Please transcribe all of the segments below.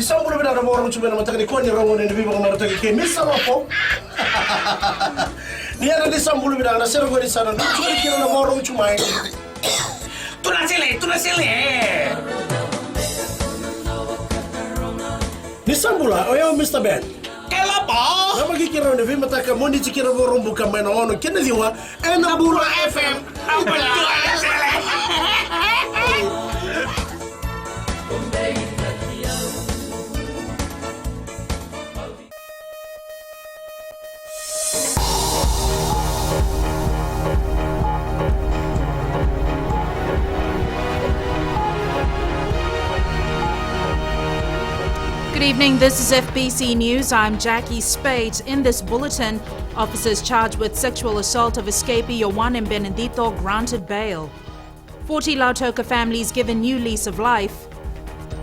Isang bulan na mo ron chumena matagni ko ni rongo ni bibo ko matagni ke misa po. Niya na isang bulan na sero ko ni sana. Chumena kino na mo ron chumay. Tu na sile. Isang bulan oyo Mr. Ben. Kela po? Na magkikira ni bibo mataka mo ni chikira mo ron buka may no kina diwa na bula FM. Ang pala. Good evening, this is FBC News. I'm Jackie Spate. In this bulletin, officers charged with sexual assault of escapee Yowan and Benedito granted bail. 40 Laoka families given new lease of life.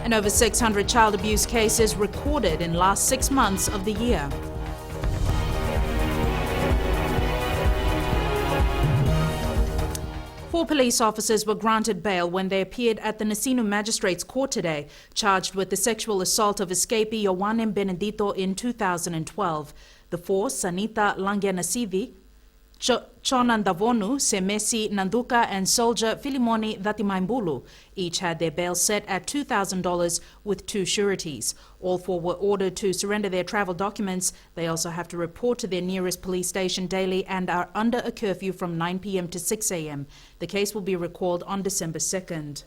And over 600 child abuse cases recorded in last 6 months of the year. Four police officers were granted bail when they appeared at the Nasinu Magistrates Court today, charged with the sexual assault of escapee Yowan and Benedito in 2012. The four, Sanita Langianasivi, Chonan Davonu, Semesi Nanduka and soldier Filimoni Datimaimbulu, each had their bail set at $2,000 with 2 sureties. All four were ordered to surrender their travel documents. They also have to report to their nearest police station daily and are under a curfew from 9 p.m. to 6 a.m. The case will be recalled on December 2nd.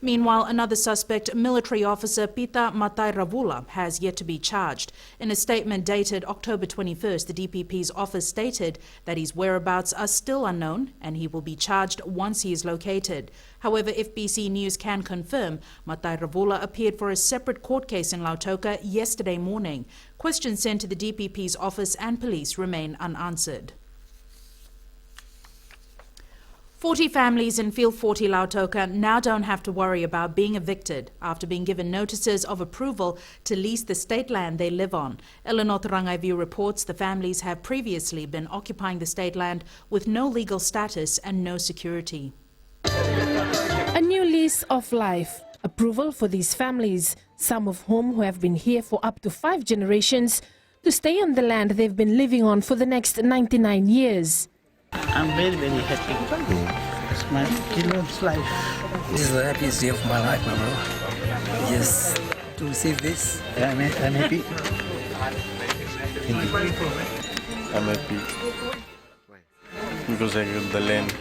Meanwhile, another suspect, military officer Pita Matai Ravula, has yet to be charged. In a statement dated October 21st, the DPP's office stated that his whereabouts are still unknown and he will be charged once he is located. However, FBC News can confirm Matai Ravula appeared for a separate court case in Laoka yesterday morning. Questions sent to the DPP's office and police remain unanswered. 40 families in Field 40 Laoka now don't have to worry about being evicted after being given notices of approval to lease the state land they live on. Eleanor Rangaivu reports the families have previously been occupying the state land with no legal status and no security. A new lease of life. Approval for these families, some of whom who have been here for up to 5 generations, to stay on the land they've been living on for the next 99 years. I'm very, very happy. It's my children's life. This is the happiest day of my life, my bro. Yes, to receive this. I'm happy. I'm happy because I got the land.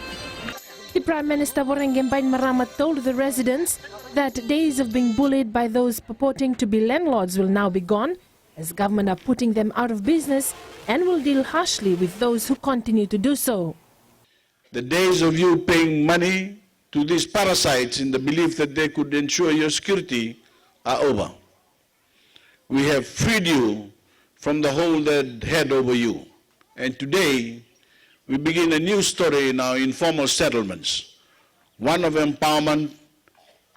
The Prime Minister Borengembain Maramat told the residents that days of being bullied by those purporting to be landlords will now be gone, as government are putting them out of business and will deal harshly with those who continue to do so. The days of you paying money to these parasites in the belief that they could ensure your security are over. We have freed you from the hold that had over you. And today, we begin a new story in our informal settlements, one of empowerment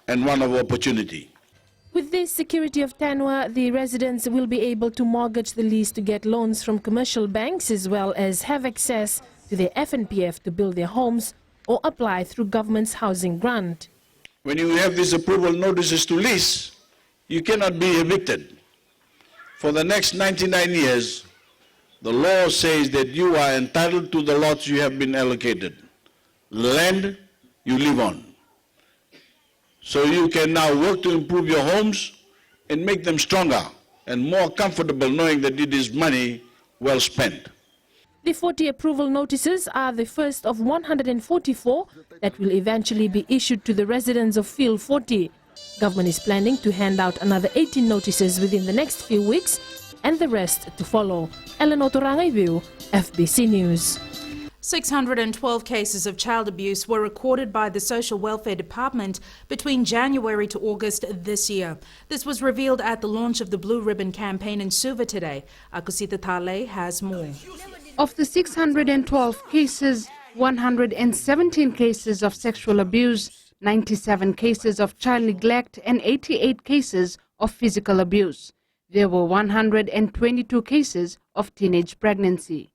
and one of opportunity. With this security of tenure, the residents will be able to mortgage the lease to get loans from commercial banks as well as have access to the FNPF to build their homes or apply through government's housing grant. When you have these approval notices to lease, you cannot be evicted. For the next 99 years, the law says that you are entitled to the lots you have been allocated, land you live on. So you can now work to improve your homes and make them stronger and more comfortable, knowing that it is money well spent. The 40 approval notices are the first of 144 that will eventually be issued to the residents of Field 40. Government is planning to hand out another 18 notices within the next few weeks and the rest to follow. Eleanor Rangaivu, FBC News. 612 cases of child abuse were recorded by the Social Welfare Department between January to August this year. This was revealed at the launch of the Blue Ribbon campaign in Suva today. Akusita Tale has more. Of the 612 cases, 117 cases of sexual abuse, 97 cases of child neglect and 88 cases of physical abuse. There were 122 cases of teenage pregnancy.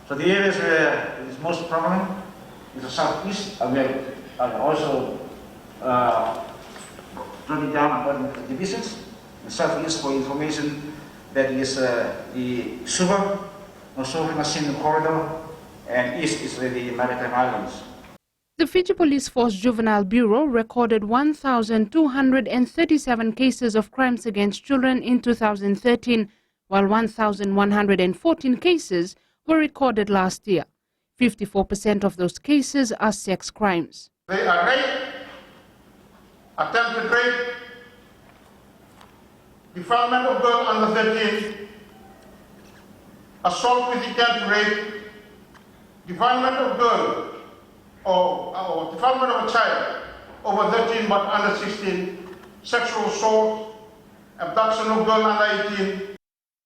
So the areas where it is most prominent is the southeast, and we are also jotting down about the divisions. The southeast, for information, that is the Suva or Suva-Nasino corridor, and east is the Maritime Islands. The Fiji Police Force Juvenile Bureau recorded 1,237 cases of crimes against children in 2013, while 1,114 cases were recorded last year. 54% of those cases are sex crimes. They are rape, attempted rape, defilement of girl under 13, assault with intent to rape, defilement of girl or defilement of a child over 13 but under 16, sexual assault, abduction of girl under 18.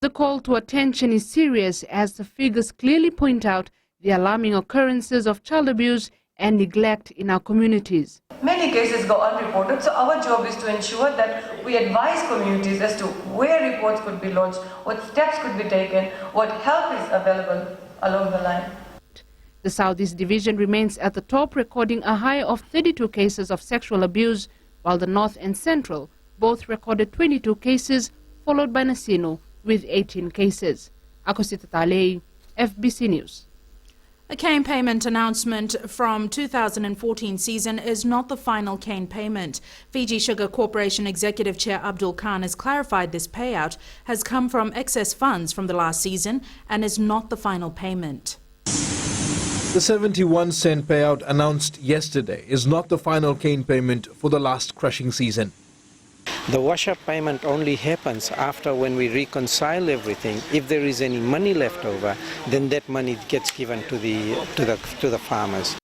The call to attention is serious as the figures clearly point out the alarming occurrences of child abuse and neglect in our communities. Many cases go unreported, so our job is to ensure that we advise communities as to where reports could be lodged, what steps could be taken, what help is available along the line. The Southeast Division remains at the top, recording a high of 32 cases of sexual abuse, while the North and Central both recorded 22 cases, followed by Nasino with 18 cases. Akosita Talei, FBC News. A cane payment announcement from 2014 season is not the final cane payment. Fiji Sugar Corporation Executive Chair Abdul Khan has clarified this payout has come from excess funds from the last season and is not the final payment. The 71-cent payout announced yesterday is not the final cane payment for the last crushing season. The wash-up payment only happens after when we reconcile everything. If there is any money left over, then that money gets given to the farmers.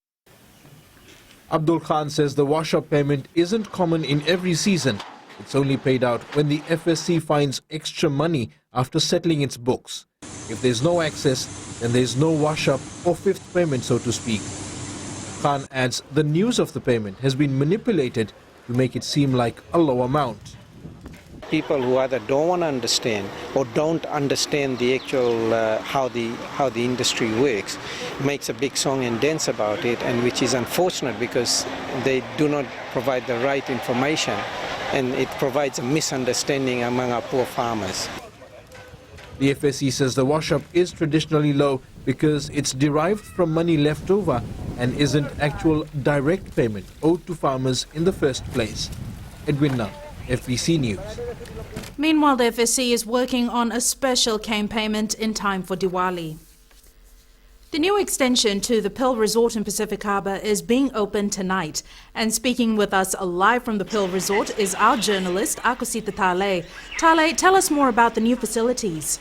Abdul Khan says the wash-up payment isn't common in every season. It's only paid out when the FSC finds extra money after settling its books. If there's no access, then there's no wash-up or fifth payment, so to speak. Khan adds the news of the payment has been manipulated to make it seem like a low amount. People who either don't want to understand or don't understand the actual how the industry works makes a big song and dance about it, and which is unfortunate because they do not provide the right information, and it provides a misunderstanding among our poor farmers. The FSC says the wash-up is traditionally low because it's derived from money left over and isn't actual direct payment owed to farmers in the first place. Edwin Nunn, FBC News. Meanwhile, the FSC is working on a special cane payment in time for Diwali. The new extension to the Pearl Resort in Pacific Harbour is being opened tonight. And speaking with us live from the Pearl Resort is our journalist, Akosita Talei. Talei, tell us more about the new facilities.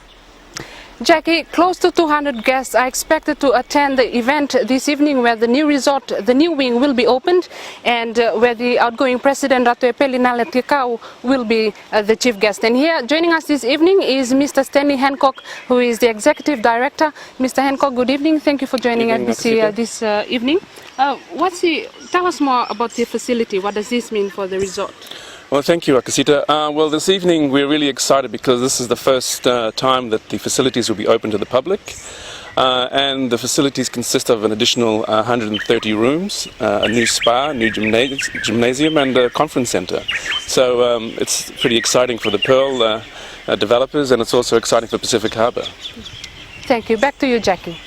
Jackie, close to 200 guests are expected to attend the event this evening where the new resort, the new wing will be opened, and where the outgoing President Ratu Epeli Naletikau will be the chief guest. And here joining us this evening is Mr. Stanley Hancock, who is the Executive Director. Mr. Hancock, good evening. Thank you for joining FBC this evening. Tell us more about the facility. What does this mean for the resort? Well, thank you, Akosita. Well, this evening we're really excited because this is the first time that the facilities will be open to the public. And the facilities consist of an additional 130 rooms, a new spa, new gymnasium and a conference centre. So it's pretty exciting for the Pearl developers, and it's also exciting for Pacific Harbour. Thank you. Back to you, Jackie.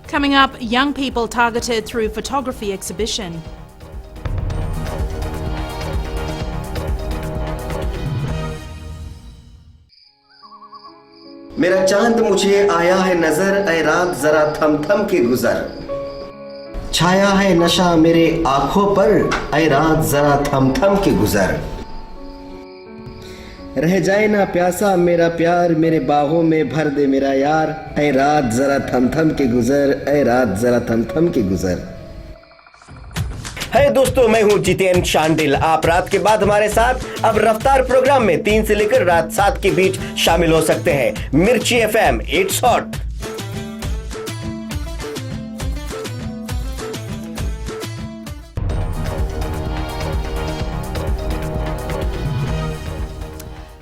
Coming up, young people targeted through photography exhibition. मेरा चांद मुझे आया है नजर, ऐ रात जरा थम थम के गुजर। छाया है नशा मेरे आंखों पर, ऐ रात जरा थम थम के गुजर। रह जाए ना प्यासा मेरा प्यार, मेरे बाहों में भर दे मेरा यार, ऐ रात जरा थम थम के गुजर, ऐ रात जरा थम थम के गुजर। है दोस्तों, मैं हूं जितेन शांडिल। आप रात के बाद हमारे साथ अब रफ्तार प्रोग्राम में 3 से लेकर रात 7 के बीच शामिल हो सकते हैं। मिर्ची FM, it's hot.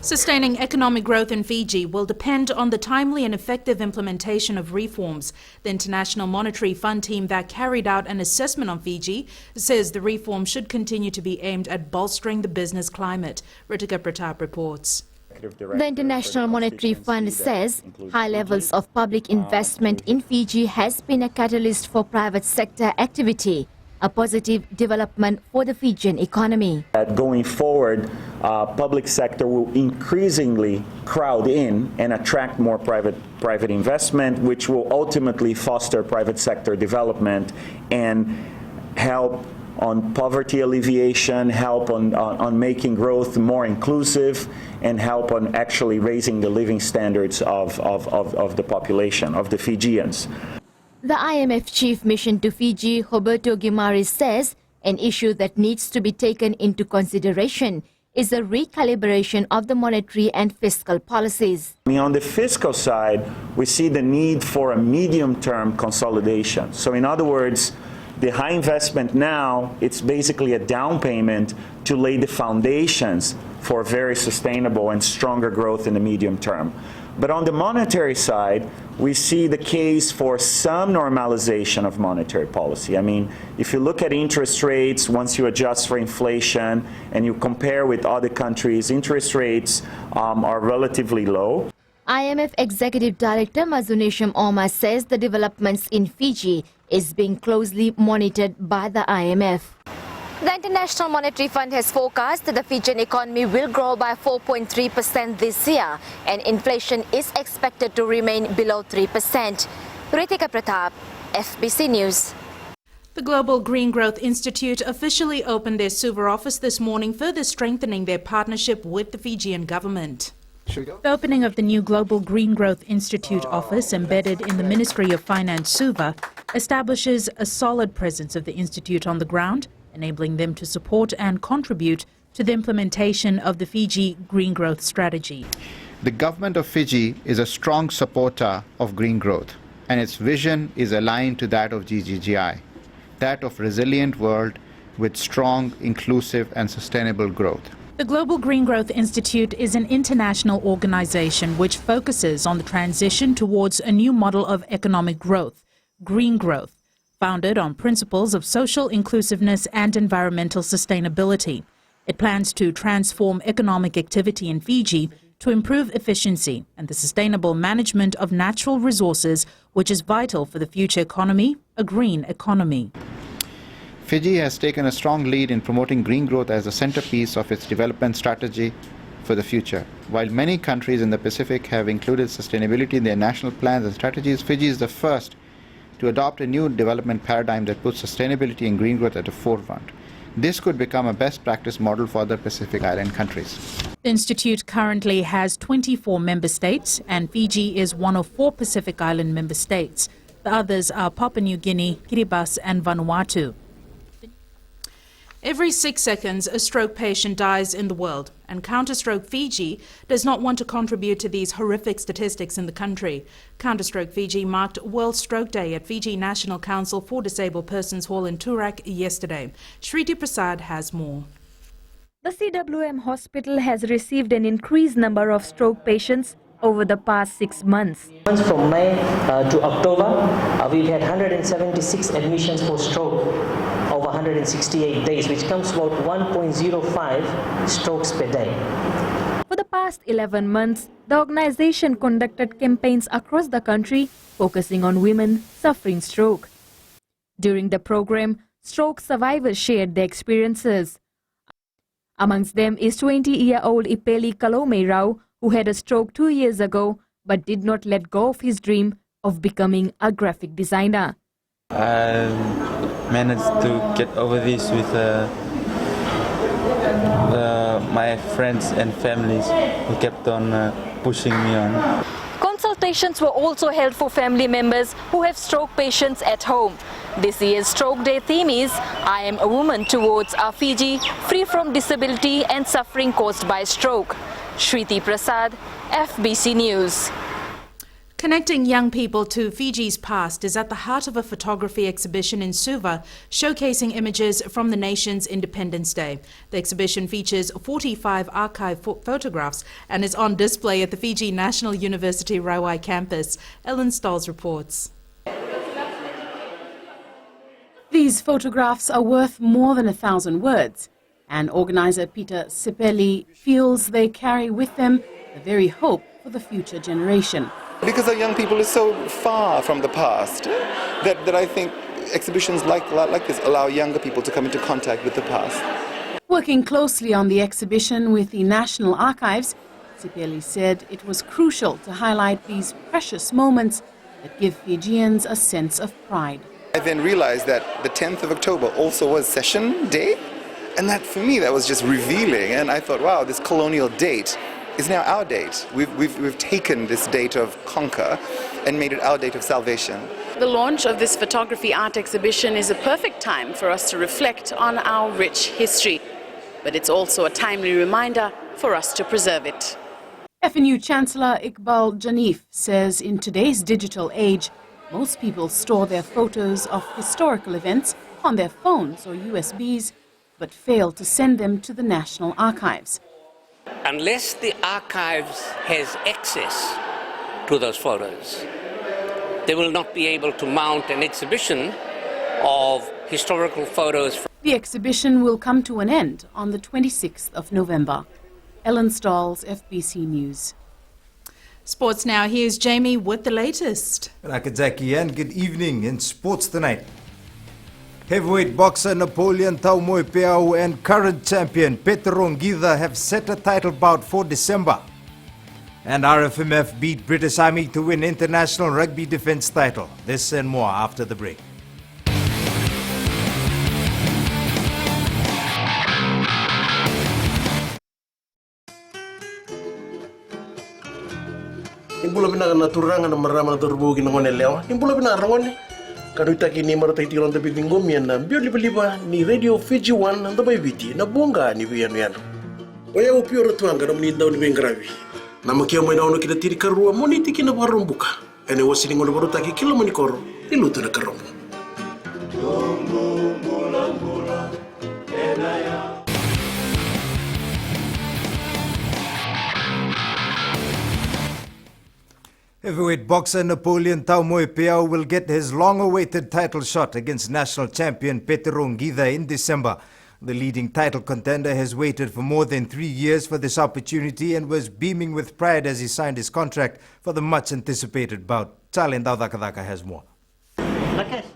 Sustaining economic growth in Fiji will depend on the timely and effective implementation of reforms. The International Monetary Fund team that carried out an assessment on Fiji says the reforms should continue to be aimed at bolstering the business climate. Ritika Pratap reports. The International Monetary Fund says high levels of public investment in Fiji has been a catalyst for private sector activity, a positive development for the Fijian economy. Going forward, public sector will increasingly crowd in and attract more private investment, which will ultimately foster private sector development and help on poverty alleviation, help on making growth more inclusive, and help on actually raising the living standards of the population, of the Fijians. The IMF chief mission to Fiji, Roberto Guimarães, says an issue that needs to be taken into consideration is a recalibration of the monetary and fiscal policies. On the fiscal side, we see the need for a medium-term consolidation. So in other words, the high investment now, it's basically a down payment to lay the foundations for very sustainable and stronger growth in the medium term. But on the monetary side, we see the case for some normalization of monetary policy. I mean, if you look at interest rates, once you adjust for inflation and you compare with other countries, interest rates are relatively low. IMF Executive Director Mazunesham Oma says the developments in Fiji is being closely monitored by the IMF. The International Monetary Fund has forecast that the Fijian economy will grow by 4.3% this year and inflation is expected to remain below 3%. Ritika Pratap, FBC News. The Global Green Growth Institute officially opened their Suva office this morning, further strengthening their partnership with the Fijian government. The opening of the new Global Green Growth Institute office, embedded in the Ministry of Finance Suva, establishes a solid presence of the institute on the ground, enabling them to support and contribute to the implementation of the Fiji Green Growth Strategy. The government of Fiji is a strong supporter of green growth, and its vision is aligned to that of GGGI, that of resilient world with strong, inclusive and sustainable growth. The Global Green Growth Institute is an international organization which focuses on the transition towards a new model of economic growth, green growth, founded on principles of social inclusiveness and environmental sustainability. It plans to transform economic activity in Fiji to improve efficiency and the sustainable management of natural resources, which is vital for the future economy, a green economy. Fiji has taken a strong lead in promoting green growth as a centerpiece of its development strategy for the future. While many countries in the Pacific have included sustainability in their national plans and strategies, Fiji is the first to adopt a new development paradigm that puts sustainability and green growth at the forefront. This could become a best practice model for other Pacific Island countries. The Institute currently has 24 member states, and Fiji is one of 4 Pacific Island member states. The others are Papua New Guinea, Kiribati and Vanuatu. Every 6 seconds, a stroke patient dies in the world, and Counterstroke Fiji does not want to contribute to these horrific statistics in the country. Counterstroke Fiji marked World Stroke Day at Fiji National Council for Disabled Persons Hall in Turak yesterday. Shriti Prasad has more. The CWM hospital has received an increased number of stroke patients over the past 6 months. From May to October, we've had 176 admissions for stroke over 168 days, which comes to about 1.05 strokes per day. For the past 11 months, the organization conducted campaigns across the country focusing on women suffering stroke. During the program, stroke survivors shared their experiences. Amongst them is 20-year-old Ipeli Kalome Rao, who had a stroke 2 years ago but did not let go of his dream of becoming a graphic designer. I managed to get over this with my friends and families who kept on pushing me on. Consultations were also held for family members who have stroke patients at home. This year's Stroke Day theme is I am a woman towards our Fiji, free from disability and suffering caused by stroke. Shriti Prasad, FBC News. Connecting young people to Fiji's past is at the heart of a photography exhibition in Suva, showcasing images from the nation's Independence Day. The exhibition features 45 archive photographs and is on display at the Fiji National University Rawai campus. Ellen Stolz reports. These photographs are worth more than 1,000 words, and organizer Peter Sipeli feels they carry with them the very hope for the future generation. Because our young people are so far from the past that I think exhibitions like this allow younger people to come into contact with the past. Working closely on the exhibition with the National Archives, Sipeli said it was crucial to highlight these precious moments that give Fijians a sense of pride. I then realized that the 10th of October also was session day, and that for me that was just revealing, and I thought, wow, this colonial date is now our date. We've taken this date of conquer and made it our date of salvation. The launch of this photography art exhibition is a perfect time for us to reflect on our rich history, but it's also a timely reminder for us to preserve it. FNU Chancellor Iqbal Janif says in today's digital age, most people store their photos of historical events on their phones or USBs, but fail to send them to the National Archives. Unless the archives has access to those photos, they will not be able to mount an exhibition of historical photos. The exhibition will come to an end on the 26th of November. Ellen Stolz, FBC News. Sports now. Here's Jamie with the latest. Rakadzaki, and good evening in sports tonight. Heavyweight boxer Napoleon Taumoepeau and current champion Petron Githa have set a title bout for December. And RFMF beat British Army to win international rugby defence title. This and more after the break. Nimbula bina naturangan na marama na turbugi na ngone lewa. Nimbula bina rangone. Kanuita kini marata itiron tapi tinggomian na biyo liba ni Radio Fiji 1 na tabay biti na bunga ni biyan yan. Oya upio rotuang kana menindaw ni bengravi. Na makia mo na kita tiri karua moniti kina barong buka. Ene wasi ningono baru taki kilo manikoro iluto na karomo. Heavyweight boxer Napoleon Taumoepeau will get his long-awaited title shot against national champion Petron Githa in December. The leading title contender has waited for more than 3 years for this opportunity and was beaming with pride as he signed his contract for the much-anticipated bout. Chalendao Dakadaka has more.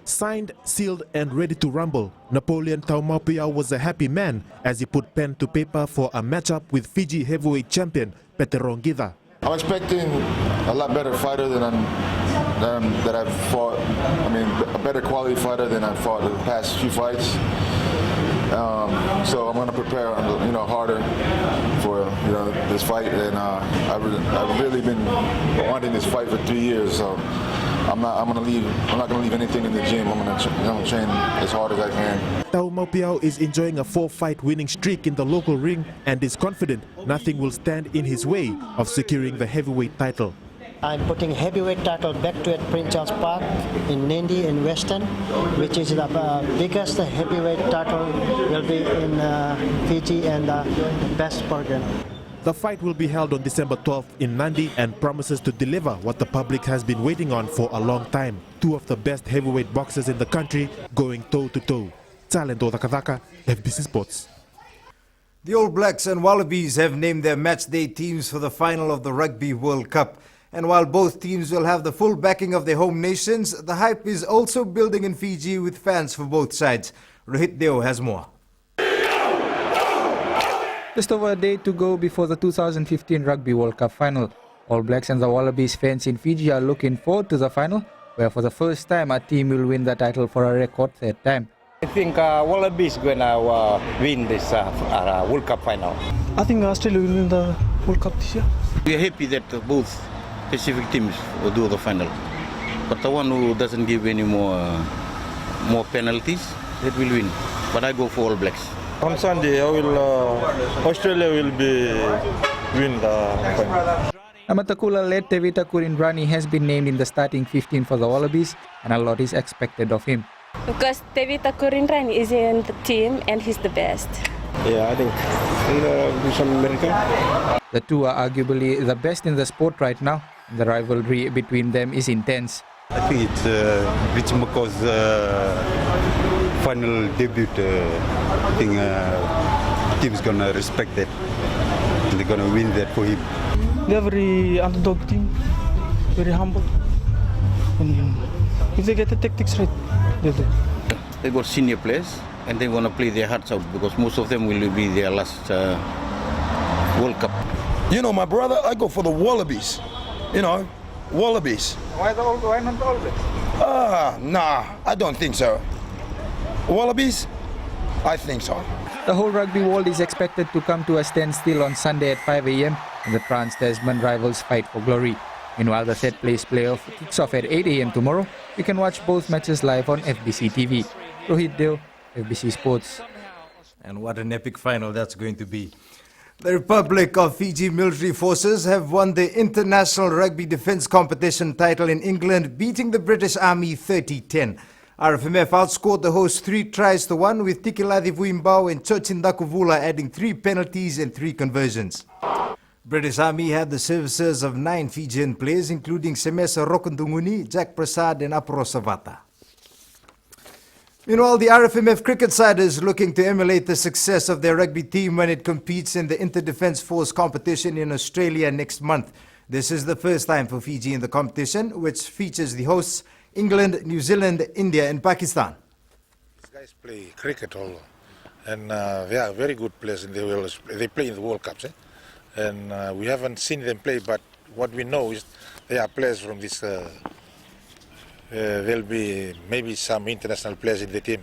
Signed, sealed and ready to rumble, Napoleon Taumoepeau was a happy man as he put pen to paper for a matchup with Fiji heavyweight champion Petron Githa. I'm expecting a lot better fighter than I've fought. I mean, a better quality fighter than I've fought in the past few fights. So I'm going to prepare, harder for this fight. And I've really been wanting this fight for 3 years. So I'm not going to leave anything in the gym. I'm going to train as hard as I can. Taumoepeau is enjoying a 4-fight winning streak in the local ring and is confident nothing will stand in his way of securing the heavyweight title. I'm putting heavyweight title back to at Prince Charles Park in Nandi in Western, which is the biggest heavyweight title will be in Fiji and the best program. The fight will be held on December 12th in Nandi and promises to deliver what the public has been waiting on for a long time. Two of the best heavyweight boxers in the country going toe-to-toe. Talento Dakadaka, FBC Sports. The All Blacks and Wallabies have named their matchday teams for the final of the Rugby World Cup. And while both teams will have the full backing of their home nations, the hype is also building in Fiji with fans for both sides. Rohit Deo has more. Just over a day to go before the 2015 Rugby World Cup final. All Blacks and the Wallabies fans in Fiji are looking forward to the final, where for the first time a team will win the title for a record third time. I think Wallabies going to win this World Cup final. I think Australia will win the World Cup this year. We are happy that both Pacific teams will do the final. But the one who doesn't give any more penalties, that will win. But I go for All Blacks. On Sunday, Australia will win the final. Amatakula-led Tevita Kurindrani has been named in the starting 15 for the Wallabies, and a lot is expected of him. Because Tevita Kurindrani is in the team and he's the best. Yeah, I think he'll do some miracle. The two are arguably the best in the sport right now. The rivalry between them is intense. I think it's Rich McCaw's final debut. I think the team's going to respect that. And they're going to win that for him. They're very underdog team, very humble. And if they get the tactics right, they're there. They got senior players and they want to play their hearts out because most of them will be their last World Cup. You know, my brother, I go for the Wallabies. You know, Wallabies. Why not the All Blacks? Nah, I don't think so. Wallabies? I think so. The whole rugby world is expected to come to a standstill on Sunday at 5 a.m. and the Trans-Tasman rivals fight for glory. Meanwhile, the third place playoff kicks off at 8 a.m. tomorrow. You can watch both matches live on FBC TV. Rohit Deo, FBC Sports. And what an epic final that's going to be. The Republic of Fiji military forces have won the International Rugby Defence Competition title in England, beating the British Army 30-10. RFMF outscored the hosts 3-1 with Tikiladi Vuimbao and Chochin adding 3 penalties and 3 conversions. British Army had the services of 9 Fijian players, including Semesa Rokundunguni, Jack Prasad and Apro Savata. Meanwhile, the RFMF cricket side is looking to emulate the success of their rugby team when it competes in the Inter-Defence Force competition in Australia next month. This is the first time for Fiji in the competition, which features the hosts England, New Zealand, India and Pakistan. These guys play cricket all, and they are very good players in the world. They play in the World Cups, and we haven't seen them play, but what we know is they are players from this. There'll be maybe some international players in the team.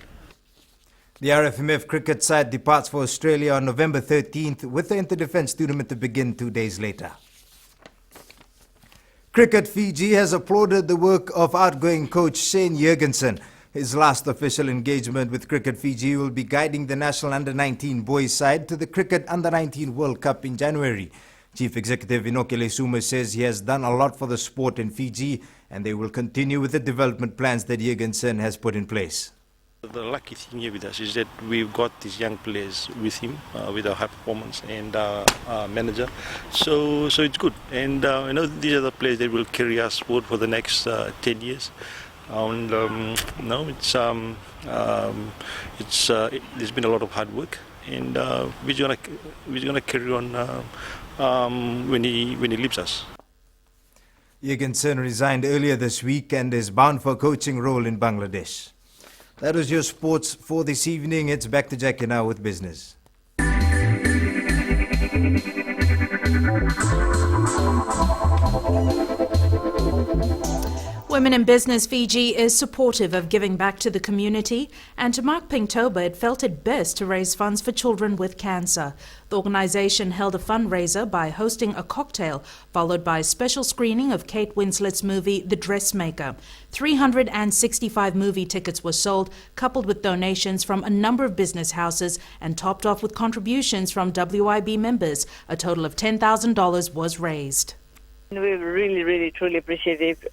The RFMF cricket side departs for Australia on November 13th, with the Inter-Defence tournament to begin 2 days later. Cricket Fiji has applauded the work of outgoing coach Shane Jurgensen. His last official engagement with Cricket Fiji will be guiding the national under-19 boys side to the Cricket Under-19 World Cup in January. Chief Executive Inokele Suma says he has done a lot for the sport in Fiji and they will continue with the development plans that Jurgensen has put in place. The lucky thing here with us is that we've got these young players with him, with our high performance and manager. So it's good. And I know these are the players that will carry us forward for the next 10 years. And there's been a lot of hard work, and we're gonna carry on when he leaves us. Jurgensen resigned earlier this week and is bound for a coaching role in Bangladesh. That was your sports for this evening. It's back to Jackie now with business. Women in Business Fiji is supportive of giving back to the community, and to mark Pinktober, it felt it best to raise funds for children with cancer. The organisation held a fundraiser by hosting a cocktail, followed by a special screening of Kate Winslet's movie The Dressmaker. 365 movie tickets were sold, coupled with donations from a number of business houses and topped off with contributions from WIB members. A total of $10,000 was raised. We're really, truly appreciative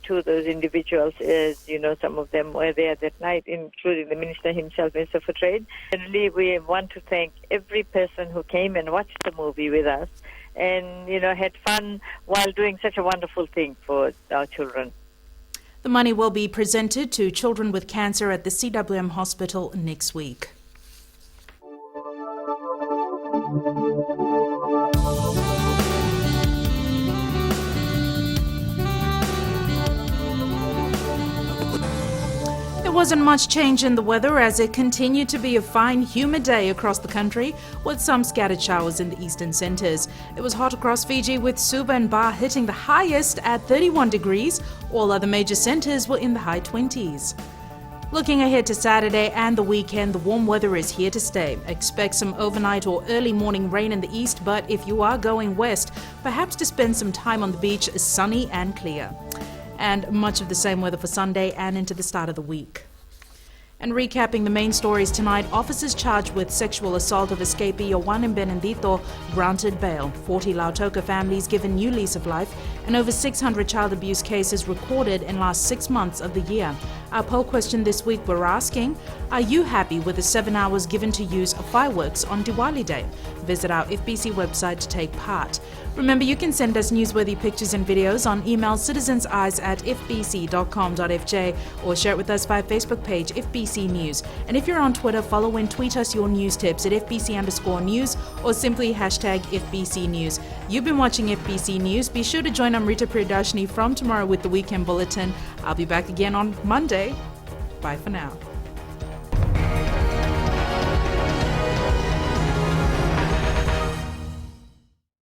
to those individuals, as you know, some of them were there that night, including the Minister himself, Minister for Trade. And really, we want to thank every person who came and watched the movie with us and, had fun while doing such a wonderful thing for our children. The money will be presented to children with cancer at the CWM hospital next week. There wasn't much change in the weather as it continued to be a fine, humid day across the country, with some scattered showers in the eastern centres. It was hot across Fiji, with Suva and Ba hitting the highest at 31 degrees. All other major centres were in the high 20s. Looking ahead to Saturday and the weekend, the warm weather is here to stay. Expect some overnight or early morning rain in the east, but if you are going west, perhaps to spend some time on the beach, sunny and clear. And much of the same weather for Sunday and into the start of the week. And recapping the main stories tonight, officers charged with sexual assault of escapee Yowan Benedito granted bail, 40 Laoka families given new lease of life, and over 600 child abuse cases recorded in last 6 months of the year. Our poll question this week, we're asking, are you happy with the 7 hours given to use fireworks on Diwali Day? Visit our FBC website to take part. Remember, you can send us newsworthy pictures and videos on email citizenseyes@fbc.com.fj or share it with us via Facebook page FBC News. And if you're on Twitter, follow and tweet us your news tips at FBC_news or simply hashtag FBC News. You've been watching FBC News. Be sure to join Amrita Priyadarshini from tomorrow with the Weekend Bulletin. I'll be back again on Monday. Bye for now.